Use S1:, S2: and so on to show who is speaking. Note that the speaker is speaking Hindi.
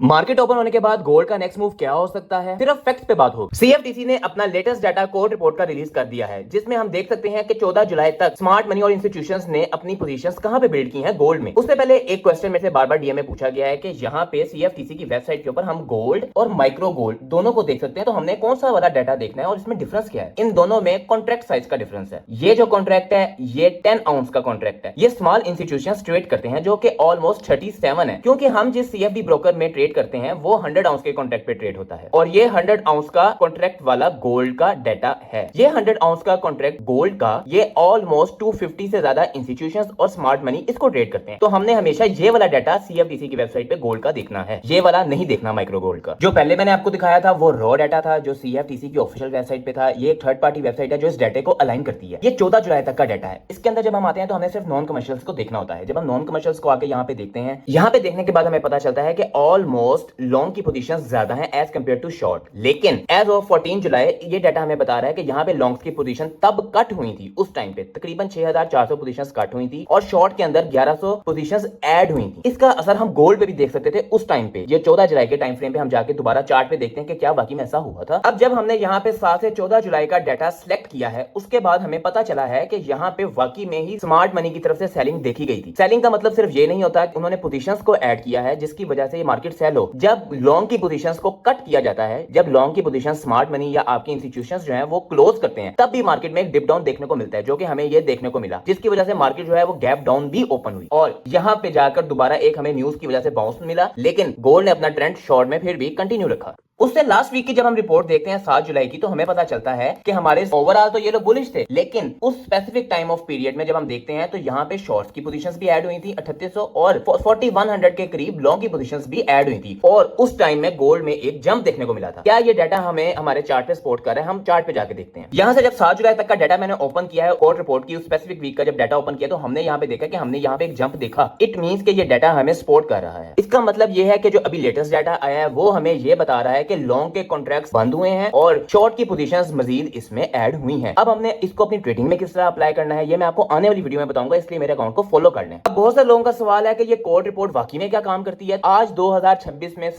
S1: मार्केट ओपन होने के बाद गोल्ड का नेक्स्ट मूव क्या हो सकता है, सिर्फ फैक्ट्स पे बात होगी। सीएफटीसी ने अपना लेटेस्ट डाटा कोर रिपोर्ट का रिलीज कर दिया है, जिसमें हम देख सकते हैं कि 14 जुलाई तक स्मार्ट मनी और इंस्टीट्यूशंस ने अपनी पोजीशंस कहां पे बिल्ड की हैं गोल्ड में। उससे पहले एक क्वेश्चन मेरे से बार बार डीएम में पूछा गया है कि यहाँ पे सीएफटीसी की वेबसाइट के ऊपर हम गोल्ड और माइक्रो गोल्ड दोनों को देख सकते हैं, तो हमने कौन सा वाला डाटा देखना है और इसमें डिफरेंस क्या है। इन दोनों में कॉन्ट्रैक्ट साइज का डिफरेंस है। ये जो कॉन्ट्रैक्ट है ये 10 आउंस का कॉन्ट्रैक्ट है। ये स्मॉल इंस्टीट्यूशंस ट्रेड करते हैं, जो कि ऑलमोस्ट 37 है, क्योंकि हम जिस सीएफडी ब्रोकर में ट्रेड करते हैं वो 100 आउंस के कॉन्ट्रैक्ट पे ट्रेड होता है और ये 100 आउंस का कॉन्ट्रैक्ट वाला गोल्ड का डाटा है। ये 100 आउंस का कॉन्ट्रैक्ट गोल्ड का ये ऑलमोस्ट 250 से ज्यादा इंस्टीट्यूशंस और स्मार्ट मनी इसको ट्रेड करते हैं। तो हमने हमेशा ये वाला डाटा सीएफटीसी की वेबसाइट पे गोल्ड का देखना है, ये वाला नहीं देखना माइक्रो गोल्ड का। जो पहले मैंने आपको दिखाया था वो रॉ डाटा था जो सीएफटीसी की ऑफिशियल वेबसाइट पे था। ये एक थर्ड पार्टी वेबसाइट है जो इस डाटा को अलाइन करती है। ये 14 जुलाई तक का डाटा है। इसके अंदर जब हम आते हैं तो हमें सिर्फ नॉन कमर्शियल्स को देखना होता है। जब हम नॉन कमर्शियल्स को आके यहाँ पे देखते हैं, यहाँ पे देखने के बाद हमें पता चलता है कि ऑलमोस्ट लॉन्ग की पोजीशंस ज्यादा हैं एज कंपेयर टू शॉर्ट। लेकिन एज ऑफ 14 जुलाई ये डाटा हमें बता रहा है कि यहाँ पे लॉन्ग्स की पोजीशन तब कट हुई थी, उस टाइम पे तकरीबन 6400 पोजीशंस कट हुई थी और शॉर्ट के अंदर 1100 पोजीशंस ऐड हुई थी। इसका असर हम गोल्ड पे भी देख सकते थे उस टाइम पे। ये 14 जुलाई के टाइम फ्रेम पे हम जाके दोबारा चार्ट पे देखते हैं कि क्या वाकई में ऐसा हुआ था। अब जब हमने यहाँ पे 7 से 14 जुलाई का डाटा सिलेक्ट किया है, उसके बाद हमें पता चला है कि यहाँ पे वाकई में ही स्मार्ट मनी की तरफ से सेलिंग देखी गई थी। सेलिंग का मतलब सिर्फ ये नहीं होता कि उन्होंने पोजीशंस को ऐड किया है जिसकी वजह से ये मार्केट सेल हो। जब लॉन्ग की पोजीशंस को कट किया जाता है, जब लॉन्ग की पोजीशन स्मार्ट मनी या आपके इंस्टीट्यूशंस जो हैं वो क्लोज करते हैं, तब भी मार्केट में एक डिप डाउन देखने को मिलता है, जो कि हमें ये देखने को मिला, जिसकी वजह से मार्केट जो है वो गैप डाउन भी ओपन हुई और यहां पे जाकर दोबारा एक हमें न्यूज की वजह से बाउंस मिला। लेकिन गोल्ड ने अपना ट्रेंड शॉर्ट में फिर भी कंटिन्यू रखा। उससे लास्ट वीक की जब हम रिपोर्ट देखते हैं 7 जुलाई की, तो हमें पता चलता है कि हमारे ओवरऑल तो ये लोग बुलिश थे, लेकिन उस स्पेसिफिक टाइम ऑफ पीरियड में जब हम देखते हैं तो यहाँ पे शॉर्ट्स की पोजीशंस भी ऐड हुई थी 3800 और 4100 के करीब लॉन्ग की पोजीशंस भी ऐड हुई थी और उस टाइम में गोल्ड में एक जंप देखने को मिला था। क्या ये डाटा हमें हमारे चार्ट पे सपोर्ट कर रहा है? हम चार्ट पे जाके देखते हैं। यहाँ से जब 7 जुलाई तक का डाटा मैंने ओपन किया है कोर्ट रिपोर्ट की, उस स्पेसिफिक वीक का जब डाटा ओपन किया तो हमने यहाँ पे देखा कि हमने यहाँ पे एक जंप देखा। इट मींस कि ये डाटा हमें सपोर्ट कर रहा है। इसका मतलब ये है कि जो अभी लेटेस्ट डाटा आया है वो हमें ये बता रहा है कि लॉन्ग के कॉन्ट्रैक्ट्स बंद हुए हैं और शॉर्ट की पोजीशंस मजीद इसमें ऐड हुई हैं। अब हमने इसको अपनी ट्रेडिंग में किस तरह अप्लाई करना है ये मैं आपको आने वाली वीडियो में बताऊंगा, इसलिए मेरे अकाउंट को फॉलो कर लें। अब बहुत सारे लोगों का सवाल है कि ये कोर्ट रिपोर्ट वाकई में क्या काम करती है। आज 2026 में